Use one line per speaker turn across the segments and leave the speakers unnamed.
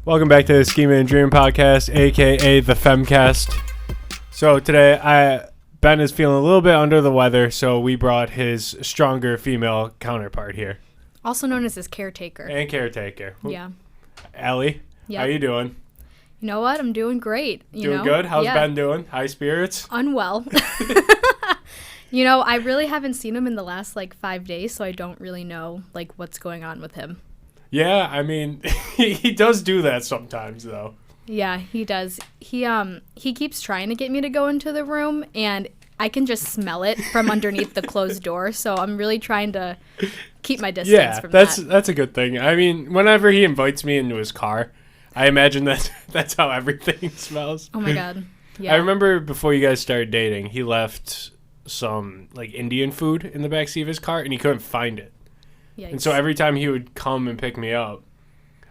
Welcome back to the Schemin Dreamin podcast, aka the Femcast. So today, Ben is feeling a little bit under the weather, so we brought his stronger female counterpart here.
Also known as his caretaker.
And caretaker.
Yeah.
Allie,
Yep.
How you doing?
You know what? I'm doing great.
Doing good? How's Ben doing? High spirits?
Unwell. I really haven't seen him in the last 5 days, so I don't really know what's going on with him.
Yeah, I mean, he does do that sometimes, though.
Yeah, he does. He keeps trying to get me to go into the room, and I can just smell it from underneath the closed door, so I'm really trying to keep my distance from that.
Yeah, that's a good thing. I mean, whenever he invites me into his car, I imagine that's how everything smells.
Oh my God. Yeah.
I remember before you guys started dating, he left some Indian food in the backseat of his car, and he couldn't find it.
Yikes.
And so every time he would come and pick me up,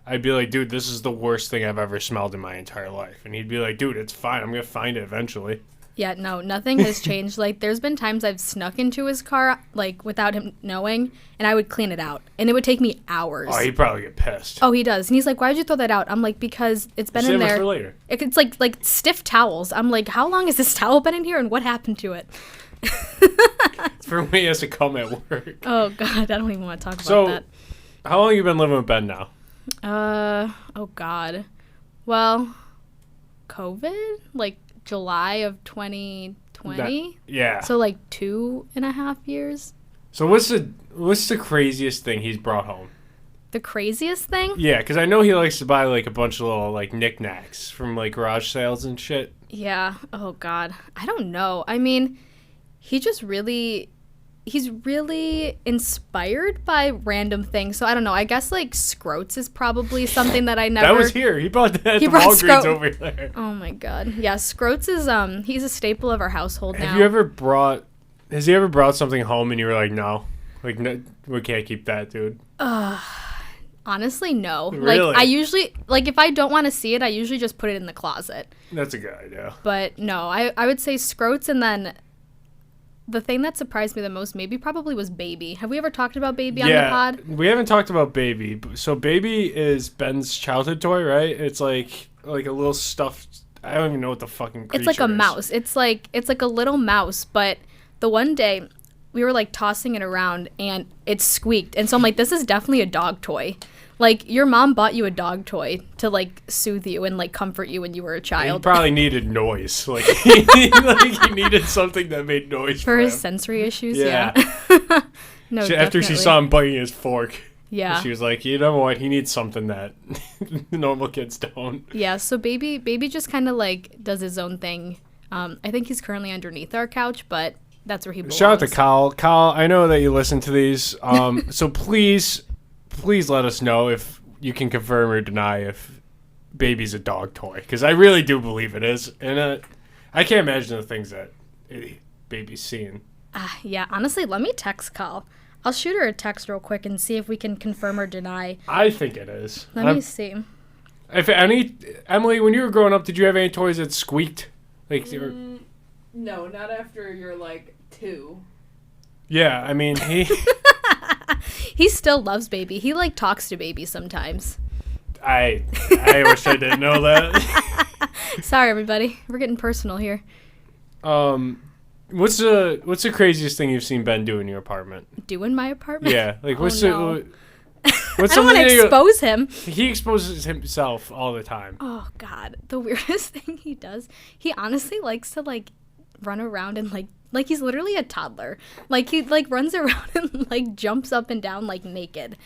I'd be like, dude, this is the worst thing I've ever smelled in my entire life. And he'd be like, dude, it's fine. I'm going to find it eventually.
Yeah, no, nothing has changed. There's been times I've snuck into his car, without him knowing, and I would clean it out. And it would take me hours.
Oh, he'd probably get pissed.
Oh, he does. And he's like, why'd you throw that out? I'm like, because it's been in there.
Save it for later.
It's like stiff towels. I'm like, how long has this towel been in here and what happened to it?
It's for when he has to come at work.
Oh, God, I don't even want to talk about that.
How long have you been living with Ben now?
Oh, God. Well, COVID? July of 2020?
Yeah.
So 2.5 years?
So what's the craziest thing he's brought home?
The craziest thing?
Yeah, because I know he likes to buy a bunch of little knickknacks from garage sales and shit.
Yeah. Oh, God. I don't know. I mean, he's really inspired by random things. So I don't know. I guess Scroats is probably something that I never.
That was here. He bought that from Walgreens over there.
Oh my God. Yeah, Scroats is he's a staple of our household now.
Has he ever brought something home and you were like, no, no, we can't keep that, dude?
Honestly, no.
Really?
I usually if I don't want to see it, I usually just put it in the closet.
That's a good idea.
But no, I would say Scroats, and then the thing that surprised me the most probably was Baby. Have we ever talked about Baby on the pod?
We haven't talked about Baby. So Baby is Ben's childhood toy, right? It's like a little stuffed. I don't even know what the fucking creature is.
It's like a mouse. It's like a little mouse, but the one day we were tossing it around and it squeaked. And so I'm like, this is definitely a dog toy. Your mom bought you a dog toy to soothe you and comfort you when you were a child.
He probably needed noise. He needed something that made noise for
his
him.
sensory issues. Yeah. No,
after she saw him biting his fork.
Yeah.
She was like, you know what? He needs something that normal kids don't.
Yeah. So baby just kind of does his own thing. I think he's currently underneath our couch, but that's where he belongs.
Shout out to Kyle. Kyle, I know that you listen to these. So please let us know if you can confirm or deny if Baby's a dog toy, because I really do believe it is, and I can't imagine the things that Baby's seeing.
Yeah, honestly, let me text Kyle. I'll shoot her a text real quick and see if we can confirm or deny.
I think it is.
Let me see.
If any, Emily, when you were growing up, did you have any toys that squeaked?
No, not after you're 2.
Yeah, I mean
He still loves Baby. He talks to Baby sometimes.
I wish I didn't know that.
Sorry, everybody. We're getting personal here.
What's the craziest thing you've seen Ben do in your apartment?
Do in my apartment?
Yeah, what's
no.
What's
I don't want to expose him.
He exposes himself all the time.
Oh God, the weirdest thing he does. He honestly likes to run around and he's literally a toddler. He runs around and jumps up and down naked,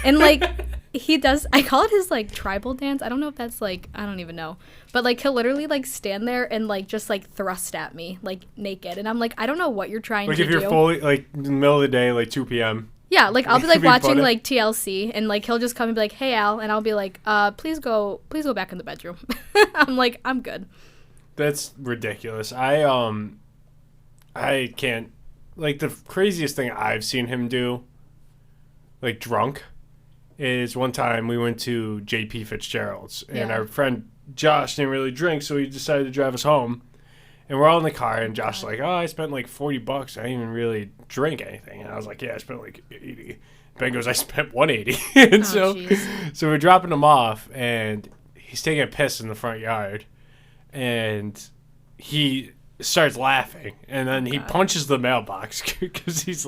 and he does. I call it his tribal dance. I don't know if that's I don't even know, but he'll literally stand there and just thrust at me naked, and I'm I don't know what you're trying to do.
If you're fully in the middle of the day, 2 p.m.
Yeah, I'll be watching TLC, and he'll just come and be like, "Hey Al," and I'll be like, please go back in the bedroom." I'm I'm good.
That's ridiculous. I can't, the craziest thing I've seen him do, drunk, is one time we went to J.P. Fitzgerald's, and our friend Josh didn't really drink, so he decided to drive us home. And we're all in the car, and Josh's like, oh, I spent $40. I didn't even really drink anything. And I was like, yeah, I spent $80. Ben goes, I spent $180. And so we're dropping him off, and he's taking a piss in the front yard, and he starts laughing, and then he punches the mailbox because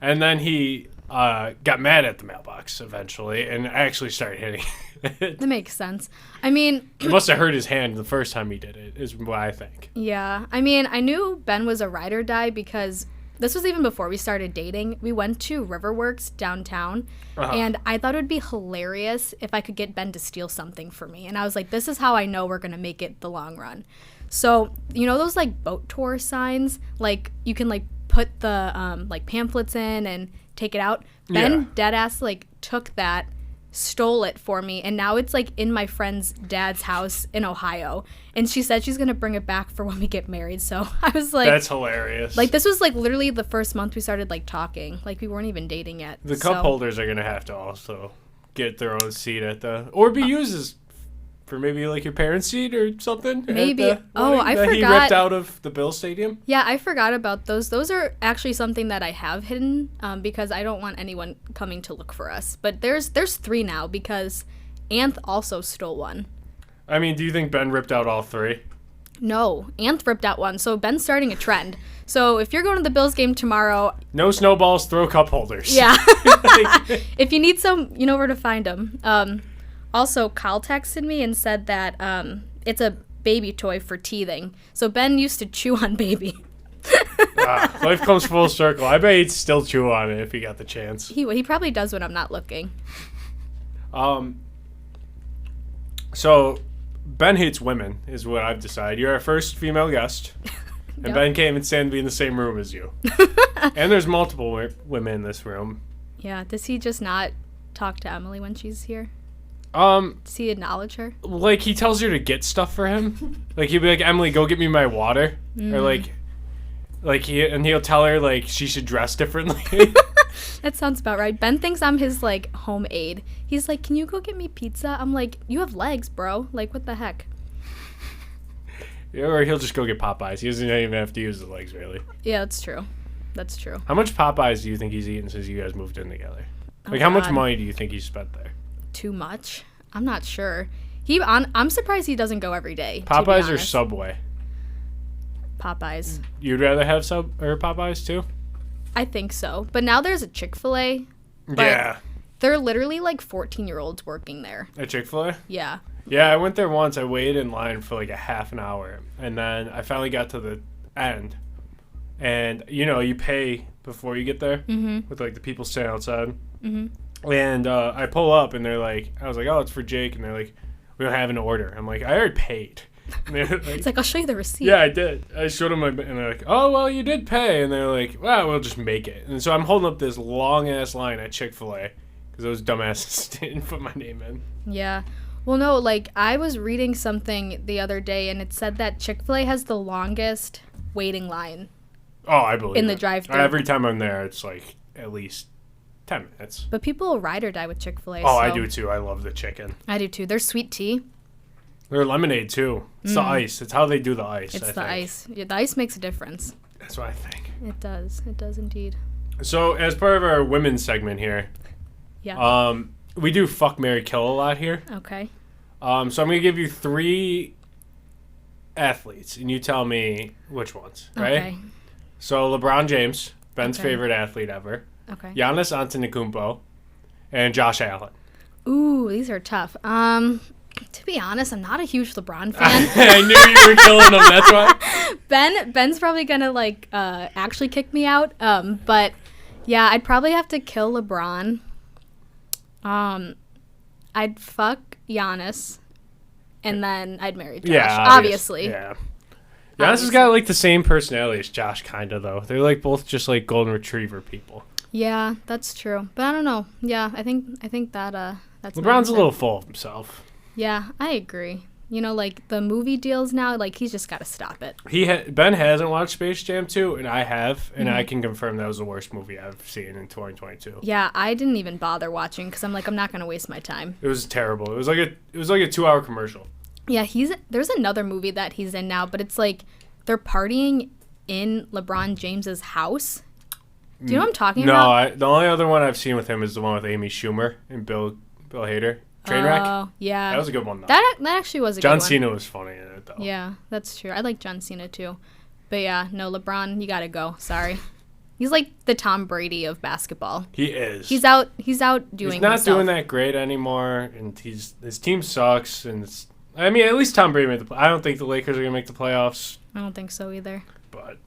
and then he got mad at the mailbox eventually and actually started hitting it.
That makes sense. I mean,
It must have hurt his hand the first time he did it, is what I think.
yeah. I mean, I knew Ben was a ride or die because this was even before we started dating. We went to Riverworks downtown, and I thought it would be hilarious if I could get Ben to steal something for me. And I was like, this is how I know we're going to make it the long run. So, you know those, like, boat tour signs? Like, you can, like, put the, like, pamphlets in and take it out. Ben deadass, like, took that, stole it for me, and now it's, like, in my friend's dad's house in Ohio. And she said she's going to bring it back for when we get married. So I was like...
That's hilarious.
Like, this was, like, literally the first month we started, like, talking. Like, we weren't even dating yet.
The cup holders are going to have to also get their own seat at the... Or be used as... For maybe like your parents' seat or something?
Maybe. Oh, I forgot.
He ripped out of the Bill Stadium?
Yeah, I forgot about those. Those are actually something that I have hidden because I don't want anyone coming to look for us. But there's 3 now because Anth also stole one.
I mean, do you think Ben ripped out all 3?
No, Anth ripped out one. So Ben's starting a trend. So if you're going to the Bills game tomorrow...
No snowballs, throw cup holders.
Yeah. If you need some, you know where to find them. Also, Kyle texted me and said that it's a baby toy for teething. So Ben used to chew on baby.
Life comes full circle. I bet he'd still chew on it if he got the chance.
He probably does when I'm not looking.
So, Ben hates women, is what I've decided. You're our first female guest. And
Yep.
Ben can't even stand to be in the same room as you. And there's multiple women in this room.
Yeah, does he just not talk to Emily when she's here? Does he acknowledge her?
Like, he tells her to get stuff for him. Like, he'll be like, Emily, go get me my water. Or, he'll tell her, like, she should dress differently.
That sounds about right. Ben thinks I'm his, like, home aide. He's like, can you go get me pizza? I'm like, you have legs, bro. Like, what the heck?
Yeah, or he'll just go get Popeyes. He doesn't even have to use his legs, really.
Yeah, that's true. That's true.
How much Popeyes do you think he's eaten since you guys moved in together?
Oh,
Like, how much
God.
money do you think he spent there?
Too much? I'm not sure. I'm surprised he doesn't go every day. to be
Popeyes or
honest.
Subway?
Popeyes.
You'd rather have Popeyes too?
I think so. But now there's a Chick-fil-A. But
Yeah.
They're literally like 14-year-olds working there.
At Chick-fil-A?
Yeah.
Yeah, I went there once. I waited in line for like a half an hour. And then I finally got to the end. And, you know, you pay before you get there with like the people standing outside. Mm-hmm. And I pull up and they're like, I was like, oh, it's for Jake. And they're like, we don't have an order. I'm like, I already paid. And they're like,
It's like, I'll show you the receipt.
yeah, I did. I showed them and they're like, oh, well, you did pay. And they're like, well, we'll just make it. And so I'm holding up this long-ass line at Chick-fil-A because those dumbasses didn't put my name in.
Yeah. Well, no, like, I was reading something the other day, and it said that Chick-fil-A has the longest waiting line.
Oh, I believe
In the
it.
drive-thru.
Every time I'm there, it's like at least 10 minutes.
But people ride or die with Chick-fil-A.
Oh,
so
I do too. I love the chicken.
I do too. Their sweet tea.
Their lemonade too. It's the ice. It's how they do the ice.
It's
I
the
think.
ice. Yeah, the ice makes a difference.
That's what I think.
It does. It does indeed.
So, as part of our women's segment here,
Yeah.
we do fuck, marry, kill a lot here.
Okay.
So I'm gonna give you 3 athletes, and you tell me which ones, right?
Okay.
So LeBron James, Ben's
Okay.
favorite athlete ever.
Okay.
Giannis Antetokounmpo, and Josh Allen.
Ooh, these are tough. To be honest, I'm not a huge LeBron fan.
I knew you were killing them. That's why.
Ben's probably gonna like actually kick me out. But yeah, I'd probably have to kill LeBron. I'd fuck Giannis, and then I'd marry Josh.
Yeah,
obviously.
Yeah. Giannis has got like the same personality as Josh, kind of though. They're like both just like golden retriever people.
Yeah, that's true. But I don't know. Yeah, I think that that's my
LeBron's a
answer.
little full of himself.
Yeah, I agree. You know, like the movie deals now, like he's just got to stop it.
Ben hasn't watched Space Jam 2, and I have, and
Mm-hmm.
I can confirm that was the worst movie I've seen in 2022.
Yeah, I didn't even bother watching because I'm like, I'm not gonna waste my time.
It was terrible. It was like a 2-hour commercial.
Yeah, there's another movie that he's in now, but it's like they're partying in LeBron James's house. Do you know what I'm talking about?
No, the only other one I've seen with him is the one with Amy Schumer and Bill Hader. Trainwreck.
Oh, yeah.
That was a good one though.
That actually was a good one.
John Cena was funny in it though.
Yeah, that's true. I like John Cena too. But yeah, no, LeBron, you gotta go. Sorry. He's like the Tom Brady of basketball.
He is.
He's out doing
He's not
himself.
doing that great anymore, and his team sucks. And I mean, at least Tom Brady made the. I don't think the Lakers are gonna make the playoffs.
I don't think so either.
But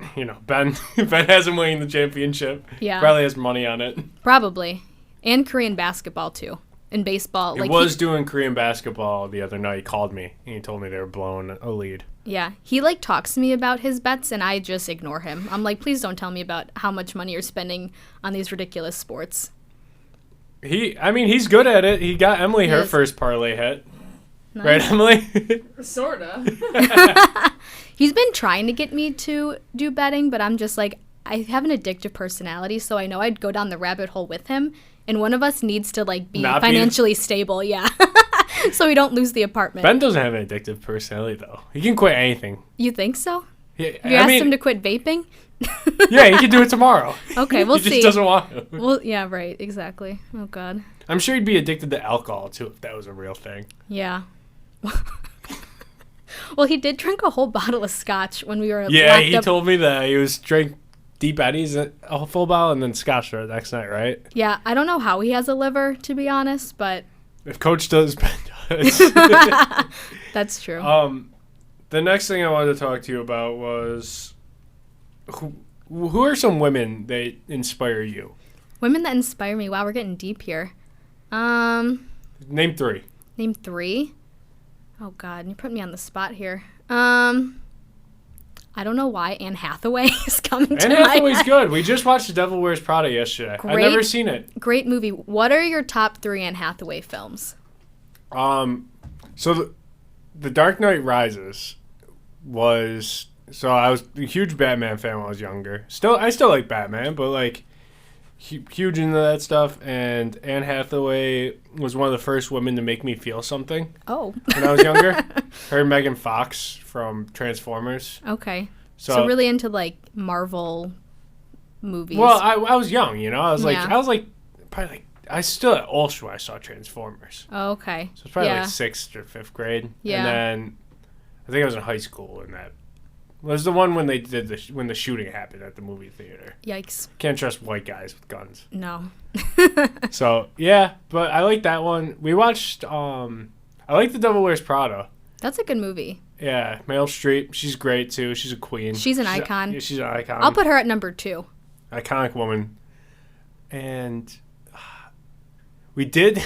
Ben has him winning the championship.
Yeah.
Probably has money on it.
Probably, and Korean basketball too. In baseball,
He was doing Korean basketball the other night. He called me and he told me they were blowing a lead.
Yeah, he like talks to me about his bets, and I just ignore him. I'm like, please don't tell me about how much money you're spending on these ridiculous sports.
He's good at it. He got Emily her first parlay hit. Nice. Right, Emily?
Sorta.
He's been trying to get me to do betting, but I'm just like, I have an addictive personality, so I know I'd go down the rabbit hole with him, and one of us needs to like be financially stable, yeah. So we don't lose the apartment.
Ben doesn't have an addictive personality, though. He can quit anything.
You think so?
Yeah,
you asked him to quit vaping?
Yeah, he can do it tomorrow.
Okay, we'll see.
He just doesn't want to.
Well, yeah, right, exactly. Oh, God.
I'm sure he'd be addicted to alcohol, too, if that was a real thing.
Yeah. Well, he did drink a whole bottle of scotch when we were
Yeah, he told me that. He was drank Deep Eddies, a full bottle, and then scotch the next night, right?
Yeah, I don't know how he has a liver, to be honest, but...
If Coach does, Ben does.
That's true.
The next thing I wanted to talk to you about was who are some women that inspire you?
Women that inspire me. Wow, we're getting deep here.
Name 3.
Name 3? Oh, God, you put me on the spot here. I don't know why Anne Hathaway is coming to my head.
Anne Hathaway's good. We just watched The Devil Wears Prada yesterday. I've never seen it.
Great movie. What are your top 3 Anne Hathaway films?
So the Dark Knight Rises was... So I was a huge Batman fan when I was younger. I still like Batman, but like huge into that stuff. And Anne Hathaway was one of the first women to make me feel something.
Oh.
When I was younger. Her and Megan Fox from Transformers.
Okay. So really into like Marvel movies.
Well, I was young, you know. I was like probably like I was still at Ulster when I saw Transformers.
Oh, okay.
So it's probably like 6th or 5th grade.
Yeah.
And then I think I was in high school when that was the one when they did when the shooting happened at the movie theater.
Yikes.
Can't trust white guys with guns.
No.
So, yeah, but I like that one. We watched I like The Devil Wears Prada.
That's a good movie.
Yeah, Meryl Streep, she's great too. She's a queen.
She's an icon.
She's an icon.
I'll put her at number 2.
Iconic woman. And we did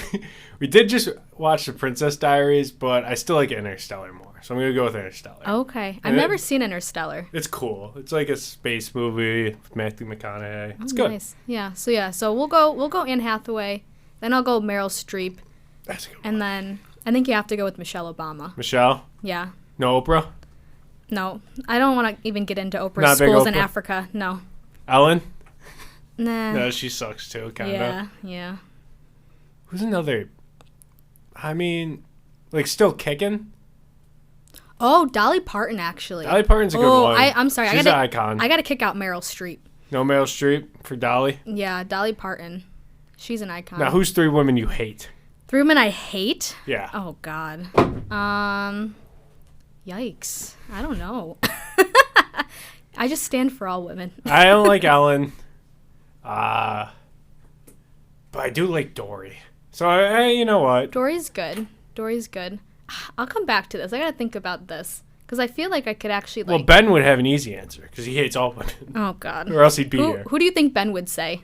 just watch The Princess Diaries, but I still like Interstellar more. So I'm going to go with Interstellar.
Okay. I've never seen Interstellar.
It's cool. It's like a space movie with Matthew McConaughey. It's good.
Nice. Yeah. So we'll go Anne Hathaway. Then I'll go Meryl Streep.
That's a good one.
And then I think you have to go with Michelle Obama.
Michelle?
Yeah.
No Oprah?
No. I don't want to even get into Oprah's
Not big
schools in
Oprah?
Africa. No.
Ellen?
Nah.
No, she sucks too, kind of.
Yeah.
Who's another? I mean, like still kicking?
Oh, Dolly Parton, actually.
Dolly Parton's a good one.
I'm sorry.
She's an icon.
I got to kick out Meryl Streep.
No Meryl Streep for Dolly?
Yeah, Dolly Parton. She's an icon.
Now, who's 3 women you hate?
3 women I hate?
Yeah.
Oh, God. Yikes. I don't know. I just stand for all women.
I don't like Ellen. But I do like Dory. So, you know what?
Dory's good. I'll come back to this. I got to think about this. Because I feel like I could actually,
Well, Ben would have an easy answer. Because he hates all women.
Oh, God.
Or else he'd be here.
Who do you think Ben would say?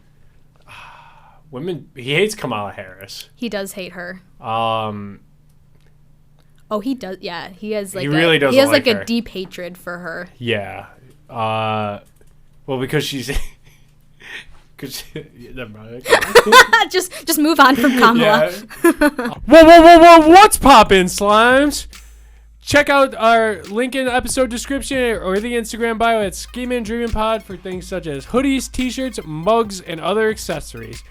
Women... He hates Kamala Harris.
He does hate her.
Oh,
he does. Yeah, he has like
he really doesn't
he has
like
like
her.
a deep hatred for her.
Yeah. Well, because she's... Never mind.
just move on from Kamala.
Yeah. Whoa! What's poppin', slimes? Check out our link in the episode description or the Instagram bio at Schemin Dreamin Pod for things such as hoodies, t-shirts, mugs, and other accessories.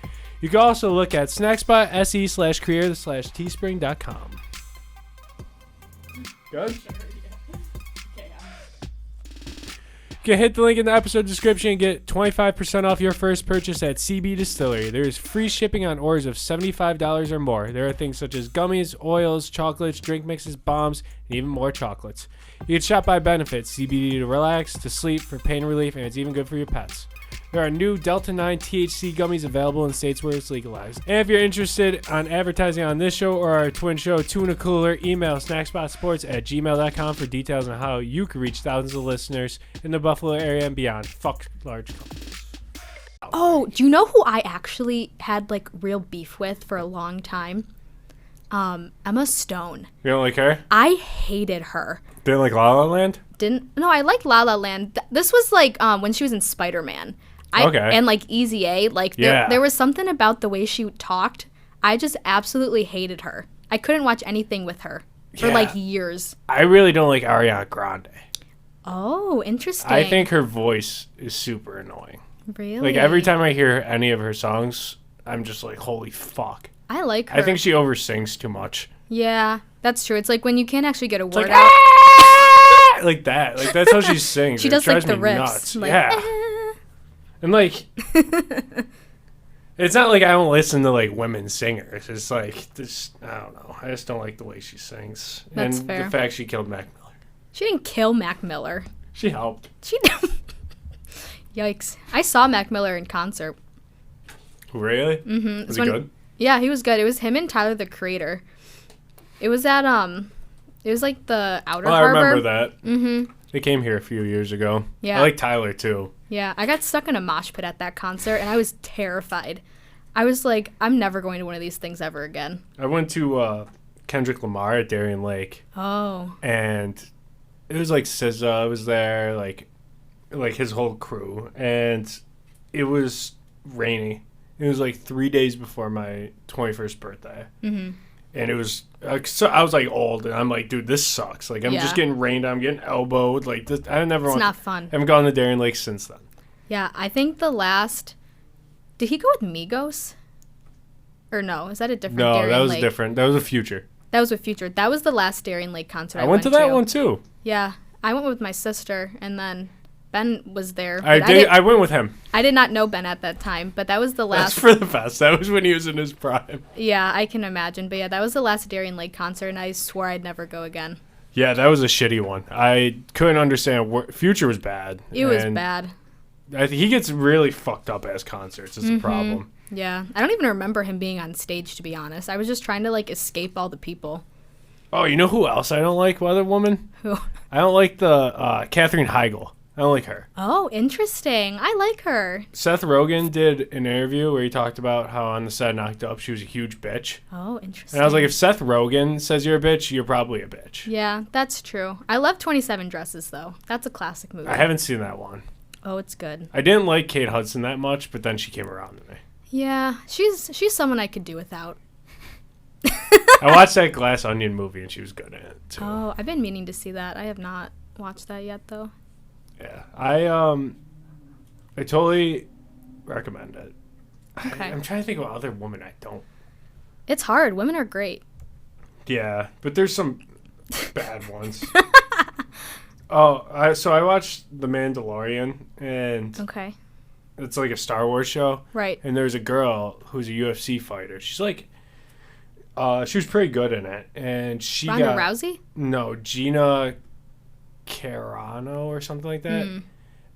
You can also look at snackspot.se/creator/teespring.com. Good? You can hit the link in the episode description and get 25% off your first purchase at CBDistillery. There is free shipping on orders of $75 or more. There are things such as gummies, oils, chocolates, drink mixes, bombs, and even more chocolates. You can shop by benefits, CBD to relax, to sleep, for pain relief, and it's even good for your pets. There are new Delta 9 THC gummies available in states where it's legalized. And if you're interested on advertising on this show or our twin show, Tuna Cooler, email snackspotsports@gmail.com for details on how you can reach thousands of listeners in the Buffalo area and beyond. Fuck large companies.
Oh, do you know who I actually had like real beef with for a long time? Emma Stone.
You don't like her?
I hated her.
Didn't like La La Land?
No, I like La La Land. This was like when she was in Spider-Man.
Okay.
And like Easy A, like there was something about the way she talked. I just absolutely hated her. I couldn't watch anything with her for like years.
I really don't like Ariana Grande.
Oh, interesting.
I think her voice is super annoying.
Really?
Like every time I hear any of her songs, I'm just like, holy fuck.
I like her.
I think she oversings too much.
Yeah, that's true. It's like when you can't actually get a word
like,
out.
Like that. Like that's how she sings.
She does like the riffs.
Nuts.
Like,
yeah. And like, it's not like I don't listen to like women singers. It's like this. I don't know. I just don't like the way she sings.
That's
and
fair.
the fact she killed Mac Miller.
She didn't kill Mac Miller.
She helped.
Yikes! I saw Mac Miller in concert.
Really? Mm-hmm. Was he good?
Yeah, he was good. It was him and Tyler, the Creator. It was at it was like the Outer Harbor.
I remember that. Mm-hmm. They came here a few years ago.
Yeah.
I like Tyler too.
Yeah, I got stuck in a mosh pit at that concert, and I was terrified. I was like, I'm never going to one of these things ever again.
I went to Kendrick Lamar at Darien Lake.
Oh.
And it was like SZA was there, like his whole crew, and it was rainy. It was like 3 days before my 21st birthday. Mm-hmm. And it was, so I was like old, and I'm like, dude, this sucks. Like, I'm just getting rained on, I'm getting elbowed. Like, this, I never
It's not fun.
I haven't gone to Darien Lake since then.
Yeah, I think did he go with Migos? Or no, is that a different Darien Lake?
No, that was different. That was a Future.
That was with Future. That was the last Darien Lake concert I
went to that one too.
Yeah, I went with my sister, and then Ben was there.
I went with him.
I did not know Ben at that time, but that was the last.
That's for the best. That was when he was in his prime.
Yeah, I can imagine. But yeah, that was the last Darien Lake concert, and I swore I'd never go again.
Yeah, that was a shitty one. I couldn't understand. Future was bad.
It was bad.
He gets really fucked up as concerts. It's a problem.
Yeah, I don't even remember him being on stage, to be honest. I was just trying to like escape all the people.
Oh, you know who else I don't like? Other woman?
Who?
I don't like the Katherine Heigl. I don't like her.
Oh, interesting. I like her.
Seth Rogen did an interview where he talked about how on the set of Knocked Up she was a huge bitch.
Oh, interesting.
And I was like, if Seth Rogen says you're a bitch, you're probably a bitch.
Yeah, that's true. I love 27 Dresses, though. That's a classic movie.
I haven't seen that one.
Oh, it's good.
I didn't like Kate Hudson that much, but then she came around to me.
Yeah, she's someone I could do without.
I watched that Glass Onion movie, and she was good in it, too.
Oh, I've been meaning to see that. I have not watched that yet, though.
Yeah, I totally recommend it.
Okay.
I'm trying to think of other women I don't.
It's hard. Women are great.
Yeah, but there's some bad ones. So I watched The Mandalorian, and
Okay.
it's like a Star Wars show.
Right.
And there's a girl who's a UFC fighter. She's like, she was pretty good in it, and she
Ronda
got
Rousey?
No, Gina Carano or something like that.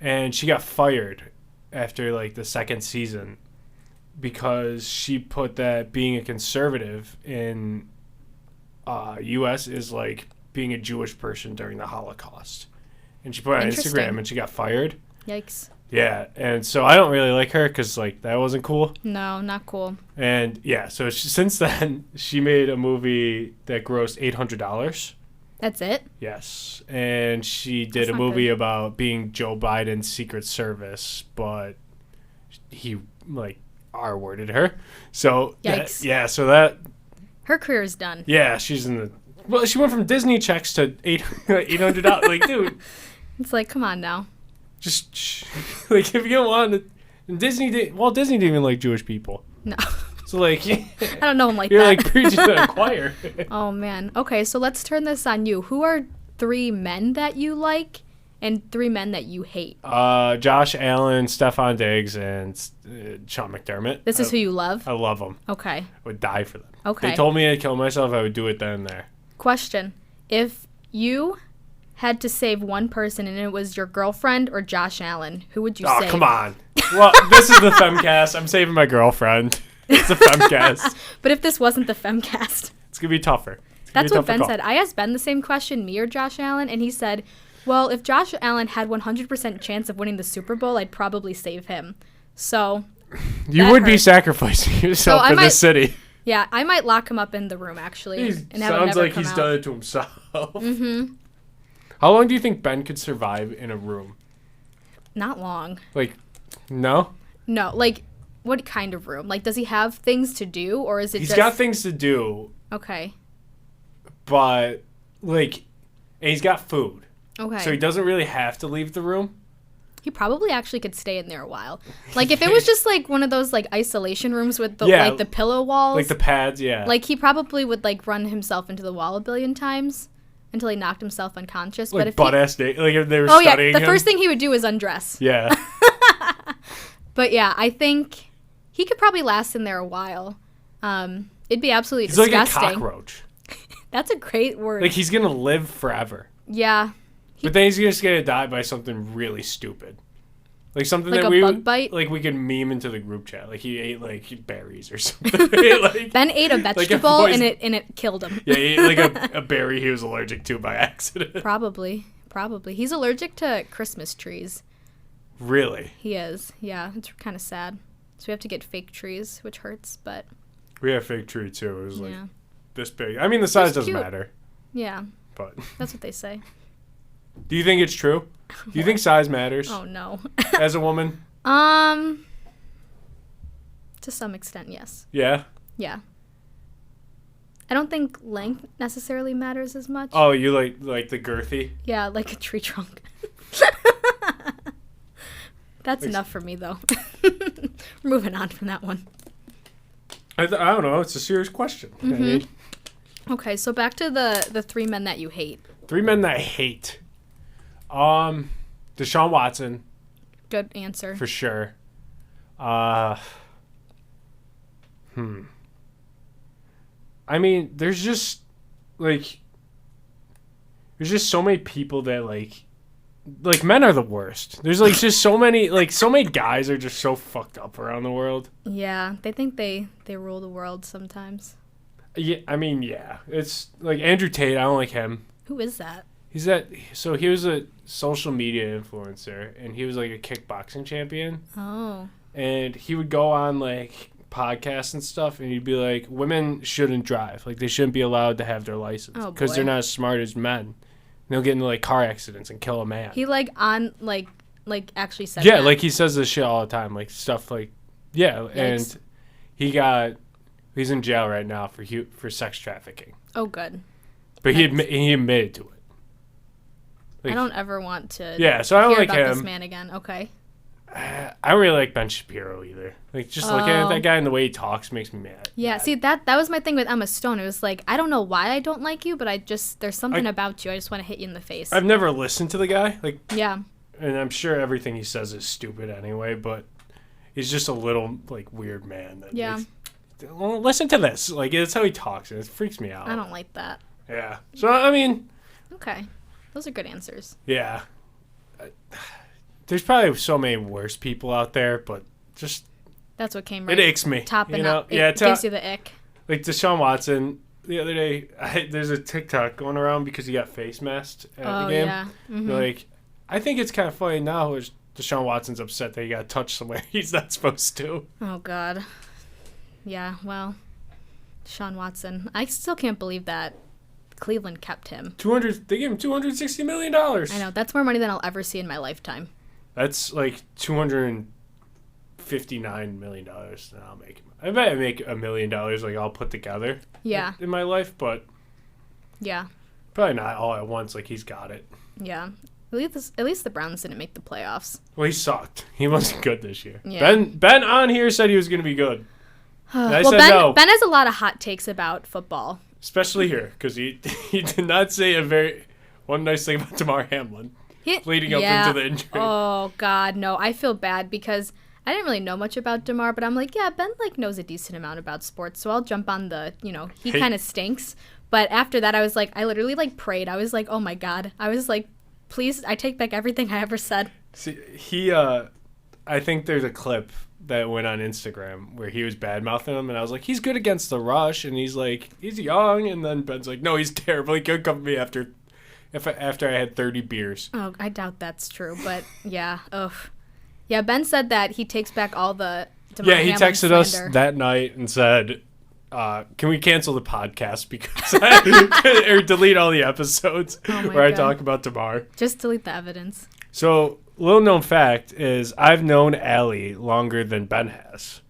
And she got fired after like the second season because she put that being a conservative in U.S. is like being a Jewish person during the Holocaust. And she put it on Instagram, and she got fired.
Yikes.
Yeah, and so I don't really like her because like that wasn't cool.
No, not cool.
And yeah, so since then she made a movie that grossed $800.
That's it?
Yes, and she did a movie about being Joe Biden's Secret Service, but he like R-worded her. So
yikes.
So that
her career is done.
Yeah, she's in the. Well, she went from Disney checks to $800. Like, dude,
it's like, come on now.
Just like if you don't want to, Walt Disney didn't even like Jewish people.
No.
So like,
I don't know him like
you're
that.
You're like preaching to the choir.
Oh man. Okay, so let's turn this on you. Who are 3 men that you like, And 3 men that you hate.
Josh Allen, Stephon Diggs, and Sean McDermott.
This is who you love?
I love them.
Okay.
I would die for them.
Okay.
They told me I'd kill myself. I would do it then and there.
Question. If you had to save one person and it was your girlfriend or Josh Allen, who would you save?
Oh, come on. Well, this is the Femcast. I'm saving my girlfriend. It's the Femcast.
But if this wasn't the Femcast?
It's going to be tougher.
That's what Ben said. I asked Ben the same question, me or Josh Allen, and he said, well, if Josh Allen had 100% chance of winning the Super Bowl, I'd probably save him. So
you would be sacrificing yourself for the city.
Yeah, I might lock him up in the room, actually. And have him never
sounds like
come
he's
out.
done it to himself. Mm-hmm. How long do you think Ben could survive in a room?
Not long.
Like, no?
No, like, what kind of room? Like, does he have things to do, or is it
He's got things to do.
Okay.
But, like, and he's got food.
Okay.
So he doesn't really have to leave the room.
He probably actually could stay in there a while. Like, if it was just, like, one of those, like, isolation rooms with, the like, the pillow walls.
Like the pads, yeah.
Like, he probably would, like, run himself into the wall a billion times until he knocked himself unconscious.
Like,
but if
butt-ass naked. Like, if they were studying
the
him.
first thing he would do is undress.
Yeah.
But, yeah, I think he could probably last in there a while. It'd be absolutely
He's
disgusting.
like a cockroach.
That's a great word.
Like, he's going to live forever.
Yeah.
But then he's just going to die by something really stupid. Like something
like
that
a bug bite?
Like we could meme into the group chat. Like he ate like berries or something. Like,
Ben ate a vegetable and it killed him.
Yeah, he ate like a berry he was allergic to by accident.
Probably. He's allergic to Christmas trees.
Really?
He is. Yeah, it's kind of sad. So we have to get fake trees, which hurts, but
we have fake tree too. It was like this big. I mean, the size doesn't matter.
Yeah.
But
that's what they say.
Do you think it's true? Do you think size matters?
Oh no.
As a woman?
To some extent, yes.
Yeah?
Yeah. I don't think length necessarily matters as much.
Oh, you like the girthy?
Yeah, like a tree trunk. That's enough for me though. Moving on from that one.
I don't know. It's a serious question.
Mm-hmm.
I mean,
okay, so back to the 3 men that you hate.
3 men that I hate. Deshaun Watson.
Good answer.
For sure. I mean, there's just so many people that like men are the worst. There's like just so many guys are just so fucked up around the world.
Yeah, they think they rule the world sometimes.
Yeah, I mean, yeah. It's like Andrew Tate, I don't like him.
Who is that?
So he was a social media influencer, and he was like a kickboxing champion.
Oh.
And he would go on like podcasts and stuff, and he'd be like, women shouldn't drive. Like, they shouldn't be allowed to have their license because they're not as smart as men. And they'll get into like car accidents and kill a man.
He like actually said
yeah,
that.
like he says this shit all the time, like stuff like Yikes. And he's in jail right now for sex trafficking.
Oh, good.
But he admitted to it.
Like, I don't ever want to.
Yeah, so I don't like him.
This man again. Okay.
I don't really like Ben Shapiro either. Like, just looking at that guy and the way he talks makes me mad.
Yeah, see, that was my thing with Emma Stone. It was like, I don't know why I don't like you, but there's something about you. I just want to hit you in the face.
I've never listened to the guy. Like,
yeah.
And I'm sure everything he says is stupid anyway, but he's just a little, like, weird man. Well, listen to this. Like, it's how he talks, and it freaks me out.
I don't like that.
Yeah. So, I mean.
Okay. Those are good answers.
Yeah. There's probably so many worse people out there, but just...
That's what came right.
It aches me.
Topping up.
Yeah,
it gives you the ick.
Like Deshaun Watson, the other day, there's a TikTok going around because he got face masked at the game.
Yeah. Mm-hmm.
Like, I think it's kind of funny now is Deshaun Watson's upset that he got touched somewhere he's not supposed to.
Oh, God. Yeah, well, Deshaun Watson. I still can't believe that Cleveland kept him.
They gave him $260 million.
I know. That's more money than I'll ever see in my lifetime.
That's like $259 million that I'll make. I bet I make $1 million like all put together.
Yeah.
In my life, but
yeah,
probably not all at once. Like, he's got it.
Yeah. At least the Browns didn't make the playoffs.
Well, he sucked. He wasn't good this year.
Yeah.
Ben on here said he was going to be good. I
well,
said no.
Ben has a lot of hot takes about football.
Especially here, because he did not say one nice thing about Damar Hamlin. leading up into the injury.
Oh God, no! I feel bad because I didn't really know much about DeMar, but I'm like, yeah, Ben like knows a decent amount about sports, so I'll jump on the, he kind of stinks. But after that, I was like, I literally like prayed. I was like, oh my God. I was like, please, I take back everything I ever said.
See, I think there's a clip that went on Instagram where he was bad-mouthing him, and I was like, he's good against the rush, and he's like, he's young, and then Ben's like, no, he's terrible. He couldn't come to me after I had 30 beers.
Oh, I doubt that's true, but yeah, ugh. Yeah, Ben said that he takes back all the DeMar
He
Hamlin
texted us
slander.
that night and said, can we cancel the podcast because or delete all the episodes where I talk about DeMar?
Just delete the evidence.
So, little known fact is I've known Allie longer than Ben has.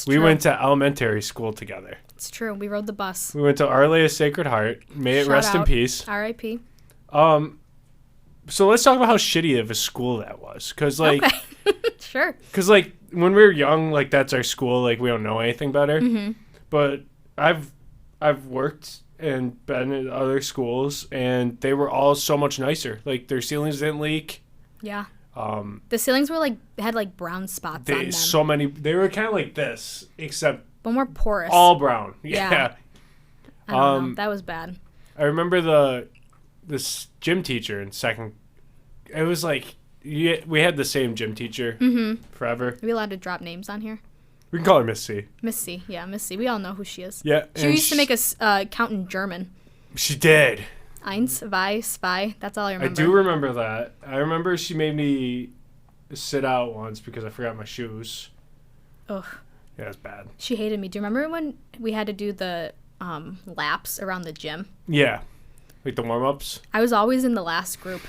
We went to elementary school together.
It's true. We rode the bus.
We went to Our Lady of Sacred Heart. May it rest in peace.
R.I.P.
So let's talk about how shitty of a school that was. Because, like...
Okay. Sure.
Because, like, when we were young, like, that's our school. Like, we don't know anything better. Mm-hmm. But I've worked and been in other schools, and they were all so much nicer. Like, their ceilings didn't leak.
Yeah. The ceilings were, like, had, like, brown spots on them.
So many... They were kind of like this, except...
But more porous.
All brown. Yeah.
I don't know. That was bad.
I remember this gym teacher in second... It was like... we had the same gym teacher forever.
Are we allowed to drop names on here?
We can call her Miss C.
Miss C. Yeah, Miss C. We all know who she is.
Yeah.
She used to make us count in German.
She did.
Eins, zwei, zwei. That's all I remember.
I do remember that. I remember she made me sit out once because I forgot my shoes.
Ugh.
Yeah, it was bad.
She hated me. Do you remember when we had to do the laps around the gym?
Yeah. Like the warm-ups?
I was always in the last group.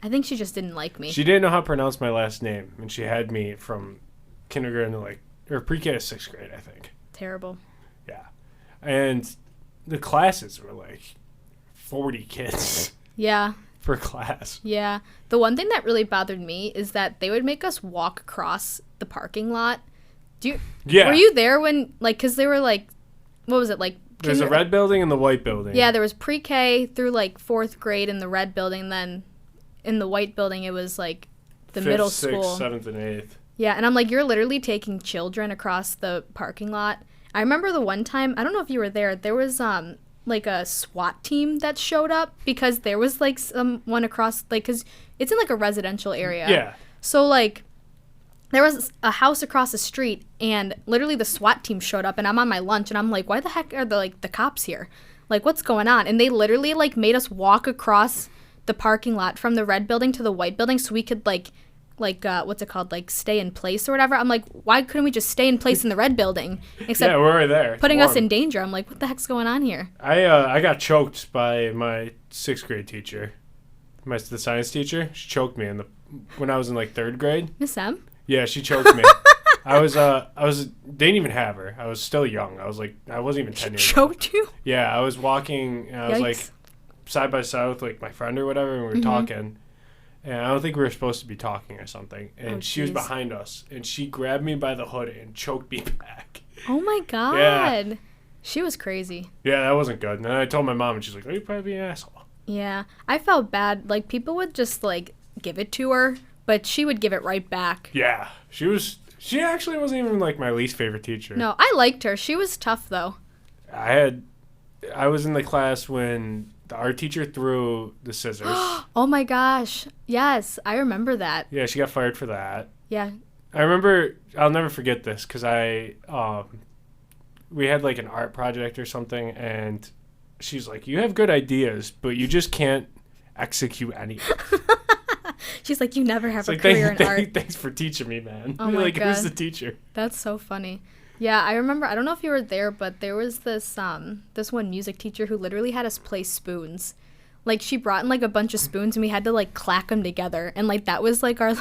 I think she just didn't like me.
She didn't know how to pronounce my last name, and she had me from kindergarten to or pre-K to 6th grade, I think.
Terrible.
Yeah. And the classes were like 40 kids.
Yeah.
Per class.
Yeah. The one thing that really bothered me is that they would make us walk across the parking lot. Were you there when, like, because they were like, what was it, like?
There's a red building and the white building.
Yeah, there was pre-K through, like, 4th grade in the red building, then in the white building it was, like, the 5th, middle school.
6th, 7th, and 8th.
Yeah, and I'm like, you're literally taking children across the parking lot. I remember the one time, I don't know if you were there was, like, a SWAT team that showed up because there was, like, someone across, like, because it's in, like, a residential area.
Yeah.
So, like, there was a house across the street, and literally the SWAT team showed up, and I'm on my lunch, and I'm like, why the heck are the cops here? Like, what's going on? And they literally, like, made us walk across the parking lot from the red building to the white building so we could, like what's it called? Like, stay in place or whatever. I'm like, why couldn't we just stay in place in the red building? Except
we're right there.
Putting us in danger. I'm like, what the heck's going on here?
I got choked by my 6th grade teacher. The science teacher. She choked me when I was in, like, 3rd grade.
Miss M?
Yeah, she choked me. I didn't even have her. I was still young. I wasn't even 10 years old.
Choked you?
Yeah, I was walking, and I was, like, side by side with, like, my friend or whatever, and we were talking. And I don't think we were supposed to be talking or something. And she was behind us, and she grabbed me by the hood and choked me back.
Oh, my God. Yeah. She was crazy.
Yeah, that wasn't good. And then I told my mom, and she's like, oh, you're probably an asshole.
Yeah. I felt bad. Like, people would just, like, give it to her, but she would give it right back.
Yeah. She actually wasn't even, like, my least favorite teacher.
No, I liked her. She was tough, though.
I was in the class when the art teacher threw the scissors.
Oh my gosh. Yes, I remember that.
Yeah, she got fired for that.
Yeah.
I remember, I'll never forget this, because we had, like, an art project or something, and she's like, you have good ideas, but you just can't execute any.
She's like, you never have a career in art.
Thanks for teaching me, man.
Oh my God.
Who's the teacher?
That's so funny. Yeah, I remember, I don't know if you were there, but there was this one music teacher who literally had us play spoons. Like, she brought in, like, a bunch of spoons, and we had to, like, clack them together. And, like, that was, like, our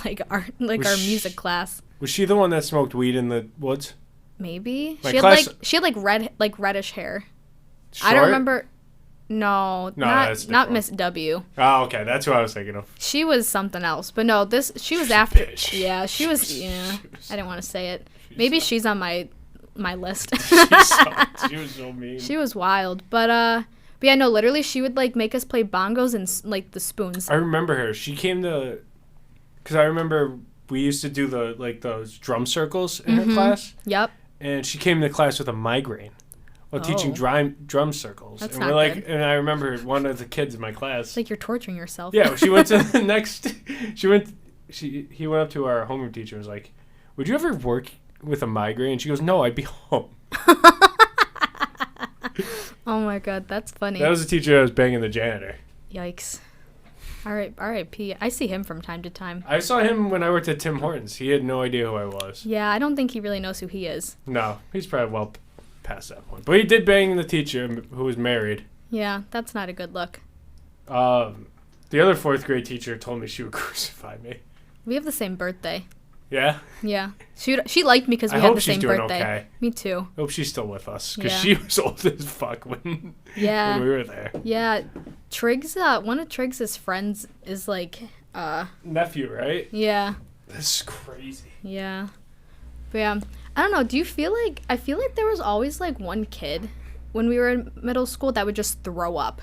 music class.
Was she the one that smoked weed in the woods?
Maybe. She had reddish hair.
Short?
I don't remember. No, not Miss W.
Oh, okay. That's who I was thinking of.
She was something else. But no, she was after. Yeah, she was. Yeah, I didn't want to say it. Maybe she's on my list.
She was so mean.
She was wild. But But yeah, no, literally, she would like make us play bongos and like the spoons.
I remember her. She came to, because I remember we used to do those drum circles in her class.
Yep.
And she came to class with a migraine while teaching drum circles.
That's
and
not
we're
good.
And I remember one of the kids in my class.
It's like you're torturing yourself.
Yeah, she went to the next. He went up to our homeroom teacher and was like, "Would you ever work with a migraine?" And she goes, "No, I'd be home."
Oh my god, that's funny.
That was the teacher that was banging the janitor.
Yikes. All right, R.I.P. I see him from time to time.
I saw him when I worked at Tim Hortons. He had no idea who I was.
Yeah, I don't think he really knows who he is.
No, he's probably well past that point. But he did bang the teacher who was married.
Yeah, that's not a good look.
The other 4th grade teacher told me she would crucify me.
We have the same birthday.
Yeah?
Yeah. She liked me because we
I
had
hope
the
she's
same
doing
birthday.
okay.
Me too.
I hope she's still with us because
Yeah.
she was old as fuck when we were there.
Yeah. Triggs, one of Triggs' friends is like,
Nephew, right?
yeah.
This is crazy.
Yeah. But yeah, I don't know. Do you feel like, I feel like there was always like one kid when we were in middle school that would just throw up.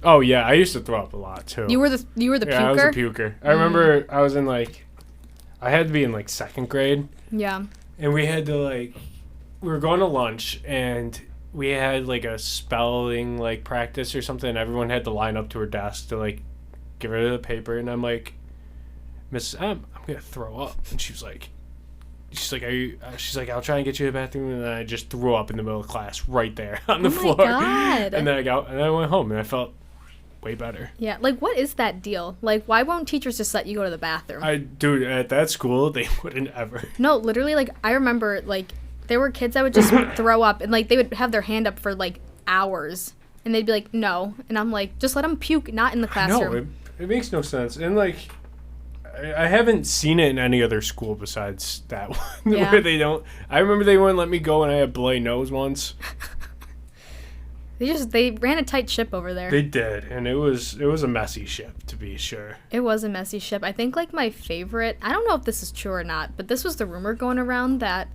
Oh yeah, I used to throw up a lot too.
You were the puker?
Yeah, I was a puker. I remember I was in I had to be in 2nd grade.
Yeah.
And we had to we were going to lunch and we had a spelling practice or something. And everyone had to line up to her desk to give her the paper. And I'm like, "Mrs. M, I'm gonna throw up." And she's like, "Are you?" She's like, "I'll try and get you to the bathroom." And then I just threw up in the middle of class right there on the floor.
Oh my god.
And then I went home and I felt way better.
Yeah, what is that deal? Why won't teachers just let you go to the bathroom?
Dude, at that school, they wouldn't ever.
No, literally, I remember, there were kids that would just throw up, and, they would have their hand up for, hours, and they'd be like, no. And I'm like, just let them puke, not in the classroom.
No, it makes no sense. And, I haven't seen it in any other school besides that one
Yeah.
where they don't. I remember they wouldn't let me go when I had bloody nose once.
They ran a tight ship over there.
They did, and it was a messy ship, to be sure.
It was a messy ship. I think my favorite, I don't know if this is true or not, but this was the rumor going around that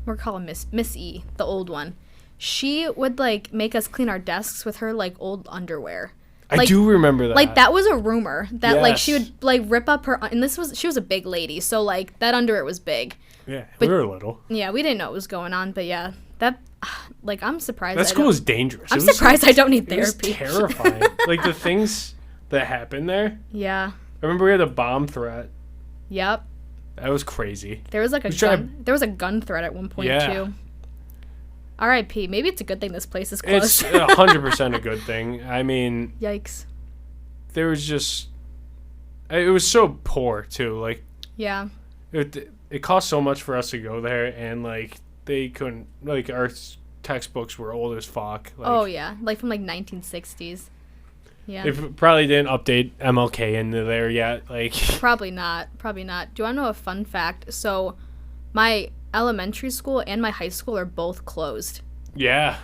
we're calling Miss E, the old one. She would make us clean our desks with her old underwear.
I do remember that.
That was a rumor that
Yes.
she would rip up her, and she was a big lady, so that underwear was big.
Yeah,
but-
we were little.
Yeah, we didn't know what was going on, but yeah, that I'm surprised.
That school was dangerous.
I'm surprised I don't need
It was
therapy.
terrifying. The things that happened there.
Yeah.
I remember we had a bomb threat.
Yep.
That was crazy.
There was there was a gun threat at one point
Yeah.
too. R.I.P. Maybe it's a good thing this place is closed.
It's 100% a good thing. I mean,
Yikes.
there was just, it was so poor too.
Yeah.
It cost so much for us to go there, and they couldn't, our textbooks were old as fuck.
Oh yeah, from 1960s. Yeah.
They probably didn't update MLK into there yet.
Probably not. Probably not. Do you want to know a fun fact? So, my elementary school and my high school are both closed.
Yeah.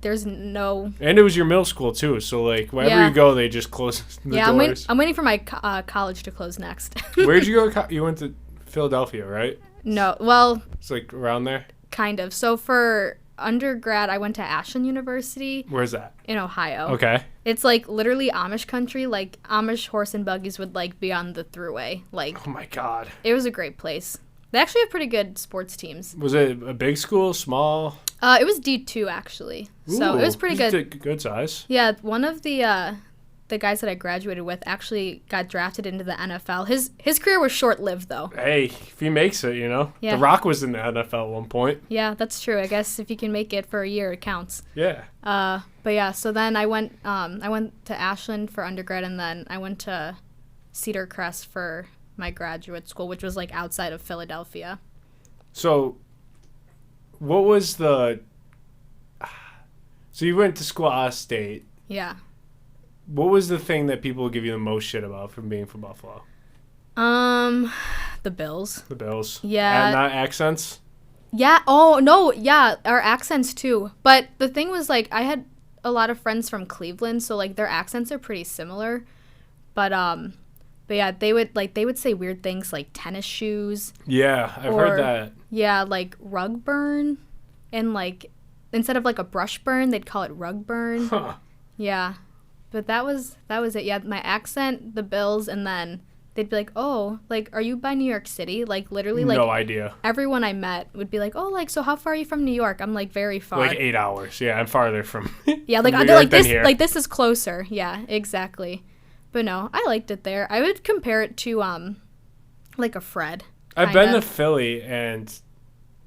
There's no.
And it was your middle school too, so wherever
Yeah.
you go, they just close the
Yeah,
doors.
I'm waiting for my college to close next.
Where'd you go? You went to Philadelphia, right?
No, well,
It's around there.
kind of. So for undergrad, I went to Ashland University
Where's that?
in Ohio.
Okay.
It's literally Amish country. Amish horse and buggies would be on the thruway.
Oh my God.
It was a great place. They actually have pretty good sports teams.
Was it a big school, small?
It was D2 actually, so it was pretty good.
Good size.
Yeah, one of the guys that I graduated with actually got drafted into the NFL. His career was short-lived though.
Hey, if he makes it,
Yeah.
The Rock was in the NFL at one point.
Yeah, that's true. I guess if you can make it for a year, it counts.
Yeah.
But yeah, so then I went to Ashland for undergrad, and then I went to Cedar Crest for my graduate school, which was outside of Philadelphia.
So, what was the? So you went to school out of state.
Yeah.
What was the thing that people would give you the most shit about from being from Buffalo?
The Bills.
The Bills.
Yeah.
Not accents.
Yeah. Oh no. Yeah, our accents too. But the thing was, I had a lot of friends from Cleveland, so their accents are pretty similar. But yeah, they would say weird things like tennis shoes.
Yeah, I've heard that.
Yeah, rug burn, and instead of like a brush burn, they'd call it rug burn.
Huh.
Yeah. But that was it. Yeah, my accent, the bills, and then they'd be like, "Oh, like, are you by New York City?" Like, literally, like,
No idea.
everyone I met would be like, "Oh, like, so how far are you from New York?" I'm like, very far.
Like 8 hours. Yeah, I'm farther from.
Yeah, like
from New
they're
York
like
than
this.
here.
Like this is closer. Yeah, exactly. But no, I liked it there. I would compare it to like a Fred.
I've been
kinda.
to Philly and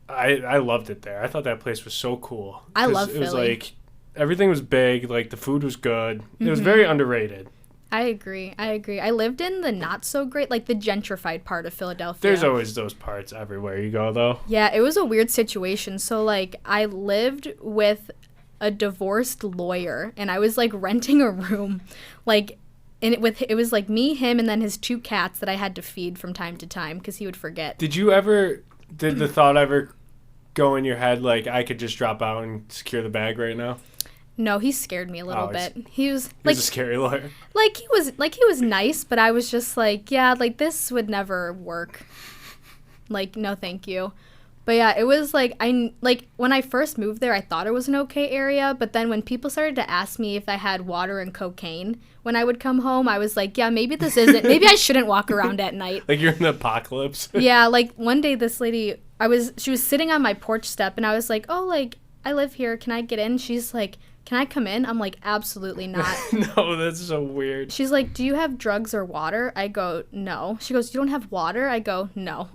I loved it there. I thought that place was so cool.
I
'Cause
love
it was
Philly.
like everything was big, like the food was good. It was very underrated.
I agree. I lived in the not so great, like the gentrified part of Philadelphia.
There's always those parts everywhere you go though.
Yeah, it was a weird situation. So like I lived with a divorced lawyer and I was like renting a room like and it was like me, him, and then his 2 cats that I had to feed from time to time because he would forget.
Did the thought ever go in your head like I could just drop out and secure the bag right now?
No, he scared me a little
Oh,
bit. He was
He
like
was a scary lawyer.
he was nice, but I was just like, yeah, like this would never work. Like, no, thank you. But yeah, it was like when I first moved there, I thought it was an okay area, but then when people started to ask me if I had water and cocaine when I would come home, I was like, yeah, maybe this isn't. Maybe I shouldn't walk around at night.
Like you're in the apocalypse.
Yeah, like one day this lady, she was sitting on my porch step and I was like, "Oh, like I live here. Can I get in?" She's like, "Can I come in?" I'm like, "Absolutely not."
No, that's so weird.
She's like, "Do you have drugs or water?" I go, "No." She goes, "You don't have water?" I go, "No."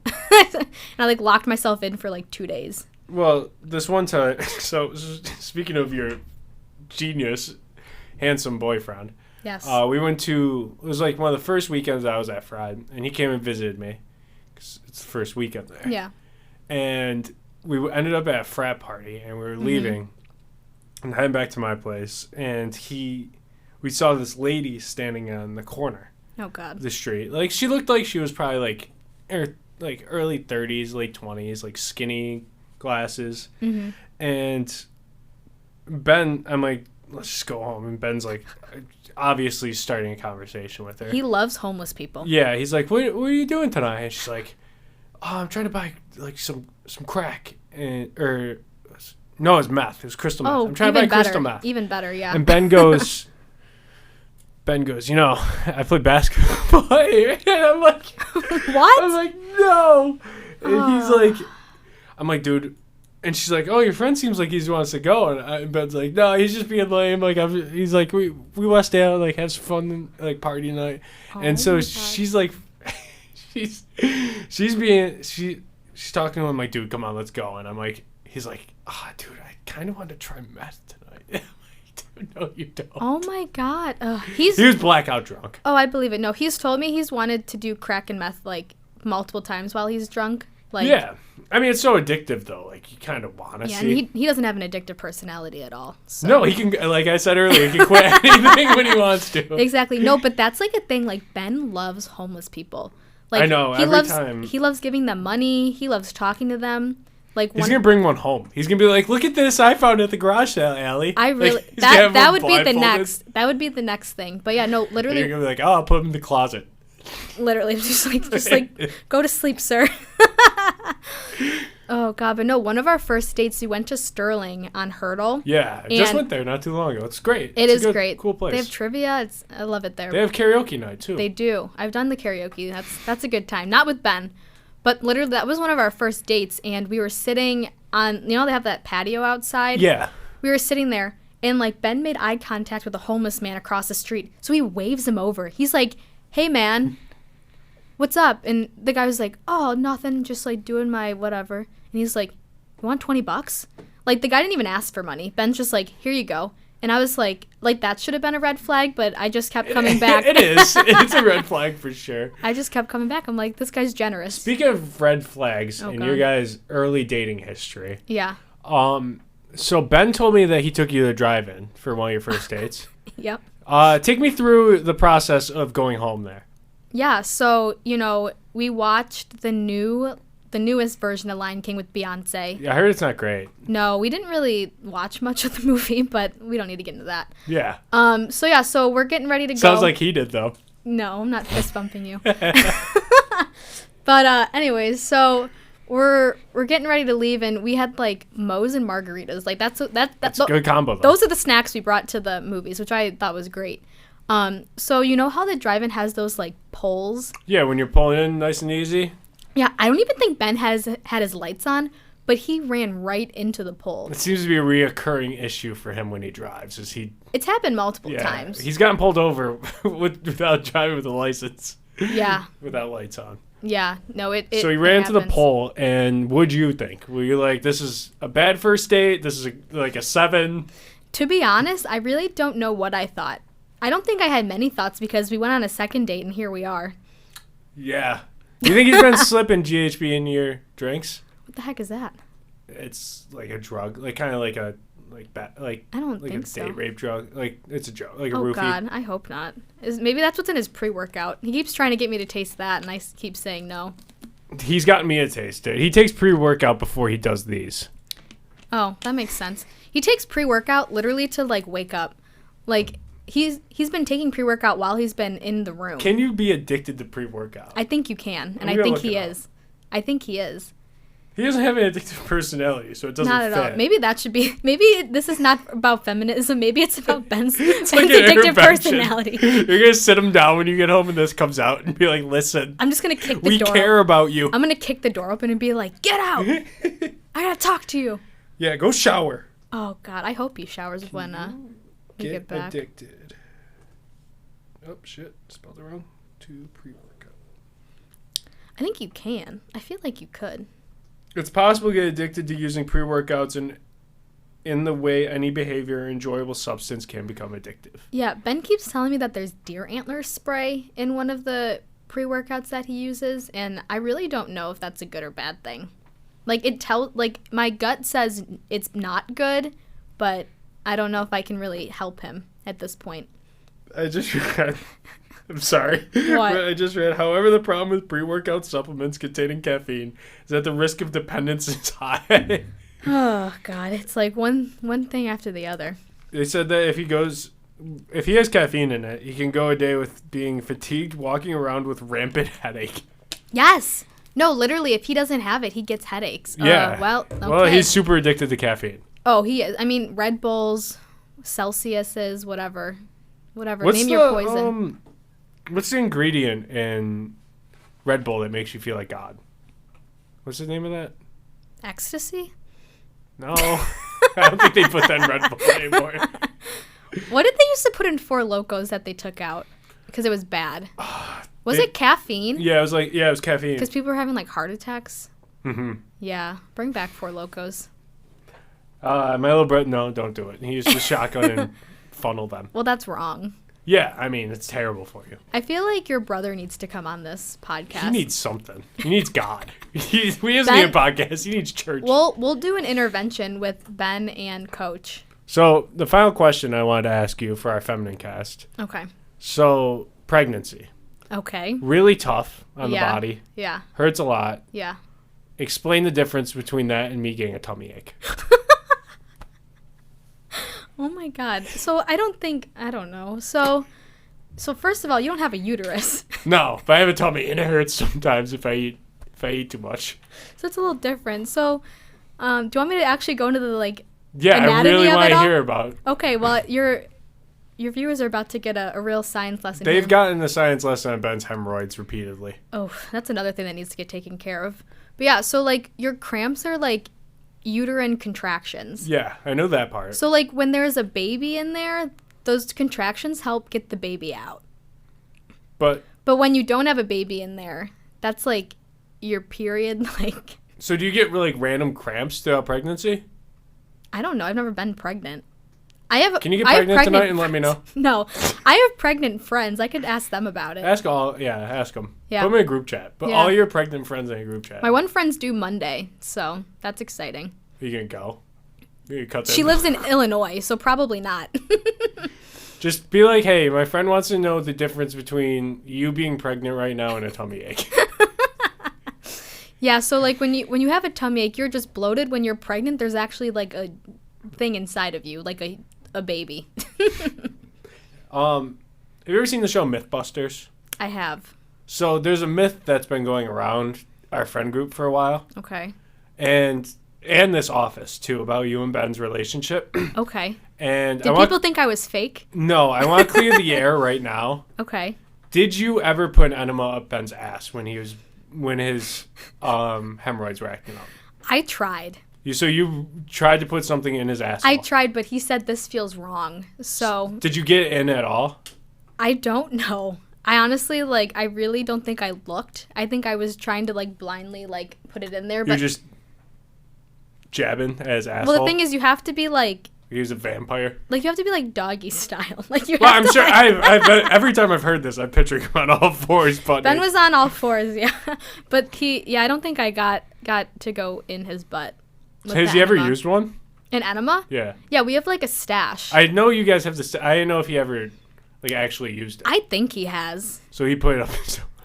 And I like locked myself in for like 2 days.
Well, this one time, so speaking of your genius, handsome boyfriend,
Yes.
we went to, it was like one of the first weekends I was at Fried, and he came and visited me, 'cause it's the first weekend there.
Yeah.
And we ended up at a frat party, and we were leaving, and heading back to my place, and we saw this lady standing on the corner
Oh
of
God.
the street. Like, she looked like she was probably like early 30s, late 20s, like skinny glasses.
Mm-hmm.
And Ben, I'm like, let's just go home. And Ben's like, obviously starting a conversation with her.
He loves homeless people.
Yeah, he's like, what are you doing tonight? And she's like, oh, I'm trying to buy like some crack. No, it was meth. It was crystal meth.
Oh,
I'm trying to buy crystal meth.
Even better, yeah.
And Ben goes, you know, I play basketball here. And I'm like,
What?
I'm like, no. And he's like, I'm like, dude. And she's like, oh, your friend seems like he wants to go. And Ben's like, no, he's just being lame. Like, he's like, we West out, like, have some fun, like, party night. And so she's like, she's talking to him. I'm like, dude, come on, let's go. And I'm like, he's like, dude, I kind of want to try meth tonight. I'm like, dude, no, you don't.
Oh my God.
He was blackout drunk.
Oh, I believe it. No, he's told me he's wanted to do crack and meth like multiple times while he's drunk. Like,
yeah. I mean, it's so addictive, though. Like, you kind of want to
yeah,
see.
and he doesn't have an addictive personality at all. So.
No, he can, like I said earlier, he can quit anything when he wants to.
Exactly. No, but that's like a thing. Like, Ben loves homeless people. Like,
I know,
He
every
loves,
time.
He loves giving them money. He loves talking to them. Like,
He's going to bring one home. He's going to be like, look at this I found at the garage sale alley.
I really
Like, he's gonna have
that
him
would be the
blindfolded.
That would be the next thing. But yeah, no,
And
literally,
you're going to be like, oh, I'll put him in the closet.
literally, just like go to sleep, sir. Oh God, but no, one of our first dates, we went to Sterling on Hurdle.
Yeah, I just
And-
went there not too long ago. It's great.
It
It's
is
a good,
great.
cool place.
They have trivia. I love it there.
They have karaoke night, too.
They do. I've done the karaoke. That's a good time. Not with Ben, but literally that was one of our first dates, and we were sitting on. You know, they have that patio outside.
Yeah.
We were sitting there, and like Ben made eye contact with a homeless man across the street, so he waves him over. He's like, "Hey, man, what's up?" And the guy was like, "Oh, nothing. Just like doing my whatever." And he's like, "You want $20?" Like the guy didn't even ask for money. Ben's just like, "Here you go." And I was like that should have been a red flag, but I just kept coming back.
It is. It's a red flag for sure.
I just kept coming back. I'm like, this guy's generous.
Speaking of red flags in
God.
your guys' early dating history,
Yeah.
so Ben told me that he took you to the drive-in for one of your first dates.
Yep.
Take me through the process of going home there.
Yeah. So, you know, we watched the newest version of Lion King with Beyonce.
Yeah, I heard it's not great.
No, we didn't really watch much of the movie, but we don't need to get into that.
Yeah.
So we're getting ready to go.
Sounds like he did, though.
No, I'm not fist bumping you. But anyways, so we're getting ready to leave, and we had like Moe's and margaritas. Like that's
a good combo, though.
Those are the snacks we brought to the movies, which I thought was great. So you know how the drive-in has those like poles?
Yeah, when you're pulling in nice and easy.
Yeah, I don't even think Ben had his lights on, but he ran right into the pole.
It seems to be a reoccurring issue for him when he drives.
It's happened multiple times.
He's gotten pulled over without driving with a license.
Yeah.
Without lights on.
Yeah, no, it
So he ran into the pole, and what'd you think? Were you like, this is a bad first date? This is like a 7?
To be honest, I really don't know what I thought. I don't think I had many thoughts because we went on a second date, and here we are.
Yeah. You think he's been slipping GHB in your drinks?
What the heck is that?
It's like a drug, like kind of like a I don't think so. Date rape drug, like it's a drug, like a roofie.
Oh God, I hope not. Maybe that's what's in his pre-workout. He keeps trying to get me to taste that, and I keep saying no.
He's gotten me to taste it. He takes pre-workout before he does these.
Oh, that makes sense. He takes pre-workout literally to like wake up. Like he's been taking pre-workout while he's been in the room.
Can you be addicted to pre-workout?
I think you can, and I think he is. I think he is.
He doesn't have an addictive personality, so it doesn't fit.
Not at all. Maybe that should be. Maybe this is not about feminism. Maybe it's about Ben's
like
addictive personality.
You're gonna sit him down when you get home and this comes out and be like, "Listen,
I'm just gonna kick the door.
We care about you."
I'm gonna kick the door open and be like, "Get out! I gotta talk to you."
Yeah, go shower.
Oh God, I hope he showers when we get back.
Addicted. Oh shit, spelled it wrong. To pre-workout.
I think you can. I feel like you could.
It's possible to get addicted to using pre-workouts in the way any behavior or enjoyable substance can become addictive.
Yeah, Ben keeps telling me that there's deer antler spray in one of the pre-workouts that he uses, and I really don't know if that's a good or bad thing. Like my gut says it's not good, but I don't know if I can really help him at this point.
I just read. I'm sorry.
What?
But I just read, however, the problem with pre-workout supplements containing caffeine is that the risk of dependence is high.
Oh, God. It's like one thing after the other.
They said that if he has caffeine in it, he can go a day with being fatigued, walking around with rampant headache.
Yes. No, literally, if he doesn't have it, he gets headaches.
Yeah.
Okay.
Well, he's super addicted to caffeine.
Oh, he is. I mean, Red Bulls, Celsiuses, whatever. Name your poison.
What's the ingredient in Red Bull that makes you feel like God? What's the name of that?
Ecstasy?
No. I don't think they put that in Red Bull anymore.
What did they used to put in Four Locos that they took out? Because it was bad. Was it caffeine?
Yeah, it was caffeine.
Because people were having like heart attacks?
Mm-hmm.
Yeah. Bring back Four Locos.
My little brother, no, don't do it. He used the shotgun and funnel them.
Well, that's wrong.
Yeah, I mean, it's terrible for you.
I feel like your brother needs to come on this podcast.
He needs something. He needs God. He doesn't need a podcast. He needs church.
We'll do an intervention with Ben and Coach.
So, the final question I wanted to ask you for our feminine cast.
Okay.
So, pregnancy.
Okay.
Really tough on the body.
Yeah.
Hurts a lot.
Yeah.
Explain the difference between that and me getting a tummy ache.
Oh my God. So I don't know. So first of all, you don't have a uterus.
No, but I have a tummy and it hurts sometimes if I eat too much.
So it's a little different. So do you want me to actually go into the anatomy
I really want to hear about.
Okay, well your viewers are about to get a real science lesson.
They've gotten the science lesson on Ben's hemorrhoids repeatedly.
Oh, that's another thing that needs to get taken care of. But yeah, so like your cramps are like uterine contractions.
Yeah, I know that part.
So like when there's a baby in there, those contractions help get the baby out. But when you don't have a baby in there, that's like your period like.
So do you get like random cramps throughout pregnancy?
I don't know. I've never been pregnant.
Can you get pregnant tonight and let me know?
No, I have pregnant friends. I could ask them about it.
Ask them. Yeah. Put them in a group chat. Put all your pregnant friends in a group chat.
My one friend's due Monday, so that's exciting.
Are you gonna go? You cut that
she lives in Illinois, so probably not.
Just be like, hey, my friend wants to know the difference between you being pregnant right now and a tummy ache.
Yeah, so like when you have a tummy ache, you're just bloated. When you're pregnant, there's actually like a thing inside of you, like a baby.
Have you ever seen the show Mythbusters?
I have.
So there's a myth that's been going around our friend group for a while.
Okay.
And this office, too, about you and Ben's relationship.
Okay.
And
Did people think I was fake?
No, I want to clear the air right now.
Okay.
Did you ever put an enema up Ben's ass when his hemorrhoids were acting up?
I tried.
So you tried to put something in his asshole?
I tried, but he said this feels wrong. So
did you get it in at all?
I don't know. I honestly, like, I really don't think I looked. I think I was trying to, like, blindly, like, put it in there. But
you're just jabbing at his asshole?
Well, the thing is, you have to be, like...
He was a vampire?
Like, you have to be, like, doggy style. Like, you
well,
have
I'm
to,
sure...
like...
every time I've heard this, I'm picturing him on all fours. But
Ben was on all fours, yeah. But I don't think I got to go in his butt.
Has he ever used one?
An enema?
Yeah.
Yeah, we have, like, a stash.
I know you guys have the... I didn't know if he ever... like, actually used it.
I think he has.
So he put it up.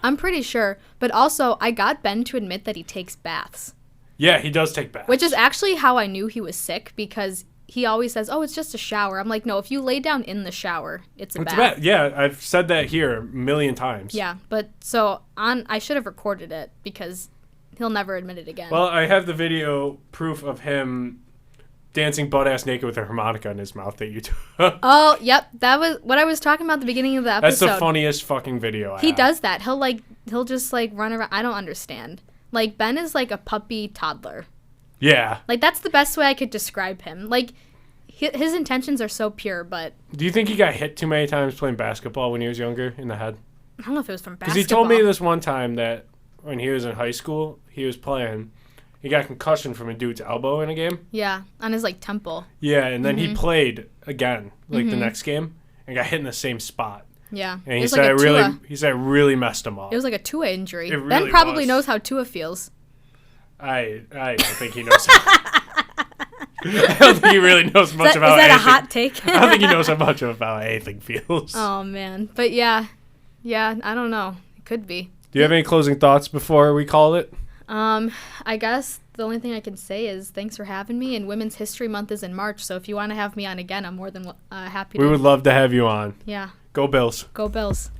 I'm pretty sure. But also, I got Ben to admit that he takes baths.
Yeah, he does take baths.
Which is actually how I knew he was sick, because he always says, oh, it's just a shower. I'm like, no, if you lay down in the shower, it's a bath.
Yeah, I've said that here a million times.
Yeah, but so I should have recorded it, because he'll never admit it again.
Well, I have the video proof of him dancing butt-ass naked with a harmonica in his mouth that you took.
Oh, yep. That was what I was talking about at the beginning of the episode.
That's the funniest fucking video I
He
have.
does that. He'll just, like, run around. I don't understand. Like, Ben is like a puppy toddler.
Yeah.
Like, that's the best way I could describe him. Like, his intentions are so pure, but...
Do you think he got hit too many times playing basketball when he was younger in the head?
I don't know if it was from basketball.
Because he told me this one time that when he was in high school, he was playing... He got concussion from a dude's elbow in a game.
Yeah, on his, like, temple.
Yeah, and then he played again, like, the next game, and got hit in the same spot.
Yeah.
And he said it really messed him up.
It was like a Tua injury.
Really
Ben probably knows how Tua feels.
I don't think he knows. I don't think he really knows much about anything.
Is that a hot take?
I don't think he knows how much about anything feels.
Oh, man. But, yeah, I don't know. It could be.
Do you have any closing thoughts before we call it?
I guess the only thing I can say is thanks for having me, and Women's History Month is in March, so if you want to have me on again, I'm more than happy to.
We would love to have you on.
Yeah.
Go Bills.
Go Bills.